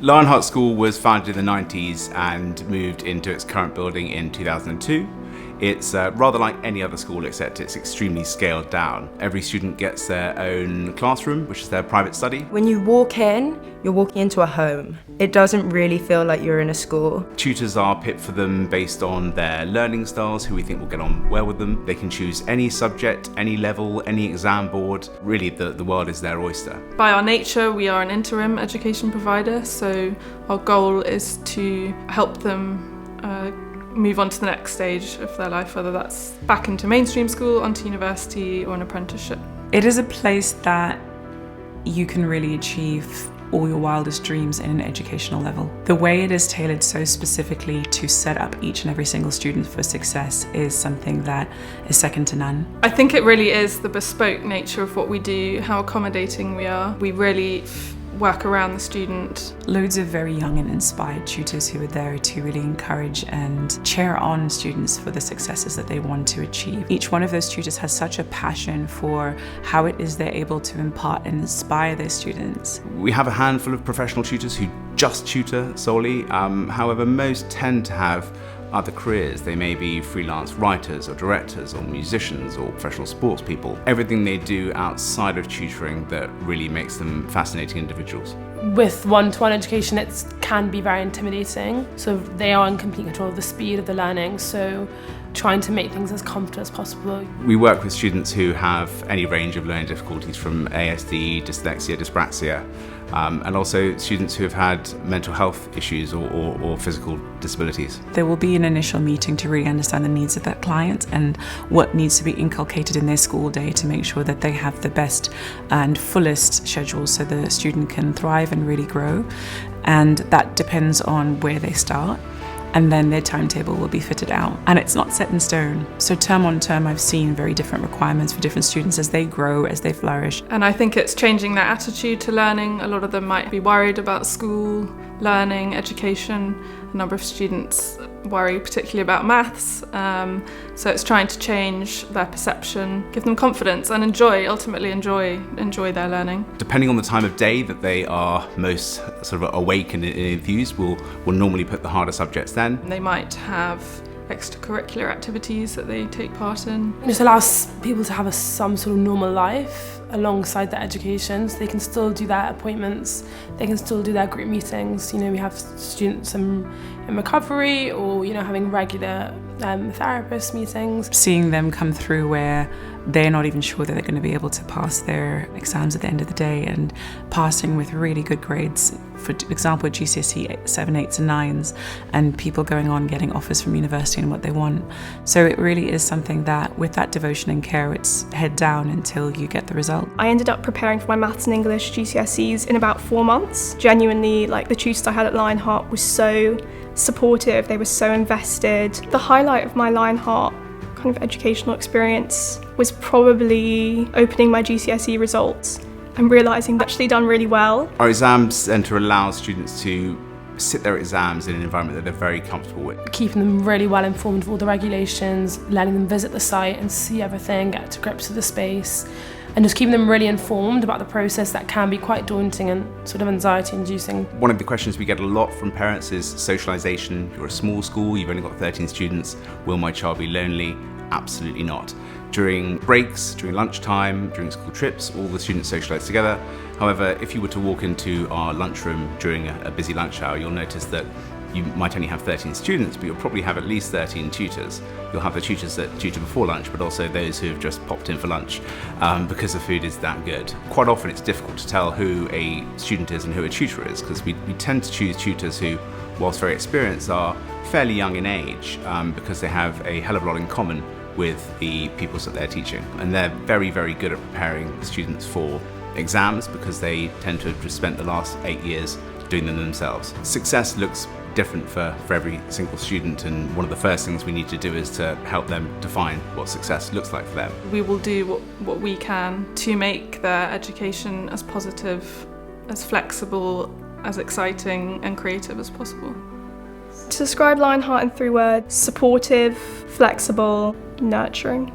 Lionheart School was founded in the 90s and moved into its current building in 2002. It's rather like any other school, except it's extremely scaled down. Every student gets their own classroom, which is their private study. When you walk in, you're walking into a home. It doesn't really feel like you're in a school. Tutors are picked for them based on their learning styles, who we think will get on well with them. They can choose any subject, any level, any exam board. Really, the world is their oyster. By our nature, we are an interim education provider, so our goal is to help them move on to the next stage of their life, whether that's back into mainstream school, onto university, or an apprenticeship. It is a place that you can really achieve all your wildest dreams in an educational level. The way it is tailored so specifically to set up each and every single student for success is something that is second to none. I think it really is the bespoke nature of what we do, how accommodating we are. We really work around the student. Loads of very young and inspired tutors who are there to really encourage and cheer on students for the successes that they want to achieve. Each one of those tutors has such a passion for how it is they're able to impart and inspire their students. We have a handful of professional tutors who just tutor solely. However, most tend to have other careers. They may be freelance writers or directors or musicians or professional sports people. Everything they do outside of tutoring that really makes them fascinating individuals. With one-to-one education, it can be very intimidating. So they are in complete control of the speed of the learning. So trying to make things as comfortable as possible. We work with students who have any range of learning difficulties, from ASD, dyslexia, dyspraxia, and also students who have had mental health issues or physical disabilities. There will be an initial meeting to really understand the needs of that client and what needs to be inculcated in their school day to make sure that they have the best and fullest schedule so the student can thrive and really grow. And that depends on where they start. And then their timetable will be fitted out. And it's not set in stone. So term on term, I've seen very different requirements for different students as they grow, as they flourish. And I think it's changing their attitude to learning. A lot of them might be worried about school, learning, education. A number of students worry particularly about maths. So it's trying to change their perception, give them confidence and ultimately enjoy their learning. Depending on the time of day that they are most sort of awake and enthused, we'll normally put the harder subjects then. They might have extracurricular activities that they take part in. It just allows people to have some sort of normal life alongside their education, so they can still do their appointments, they can still do their group meetings. We have students in recovery or, having regular therapist meetings. Seeing them come through where they're not even sure that they're going to be able to pass their exams at the end of the day and passing with really good grades, for example at GCSE 7, 8s and 9s, and people going on getting offers from university and what they want. So it really is something that with that devotion and care, it's head down until you get the result. I ended up preparing for my maths and English GCSEs in about 4 months. Genuinely, the tutors I had at Lionheart was so supportive, they were so invested. The highlight of my Lionheart kind of educational experience was probably opening my GCSE results and realising I'd actually done really well. Our exam centre allows students to sit their exams in an environment that they're very comfortable with. Keeping them really well informed of all the regulations, letting them visit the site and see everything, get to grips with the space, and just keeping them really informed about the process that can be quite daunting and sort of anxiety inducing. One of the questions we get a lot from parents is socialisation. You're a small school, you've only got 13 students, will my child be lonely? Absolutely not. During breaks, during lunchtime, during school trips, all the students socialise together. However, if you were to walk into our lunchroom during a busy lunch hour, you'll notice that you might only have 13 students, but you'll probably have at least 13 tutors. You'll have the tutors that tutor before lunch, but also those who have just popped in for lunch because the food is that good. Quite often it's difficult to tell who a student is and who a tutor is, because we tend to choose tutors who, whilst very experienced, are fairly young in age because they have a hell of a lot in common with the pupils that they're teaching. And they're very, very good at preparing the students for exams because they tend to have just spent the last 8 years doing them themselves. Success looks different for every single student, and one of the first things we need to do is to help them define what success looks like for them. We will do what we can to make their education as positive, as flexible, as exciting and creative as possible. To describe Lionheart in 3 words: supportive, flexible, nurturing.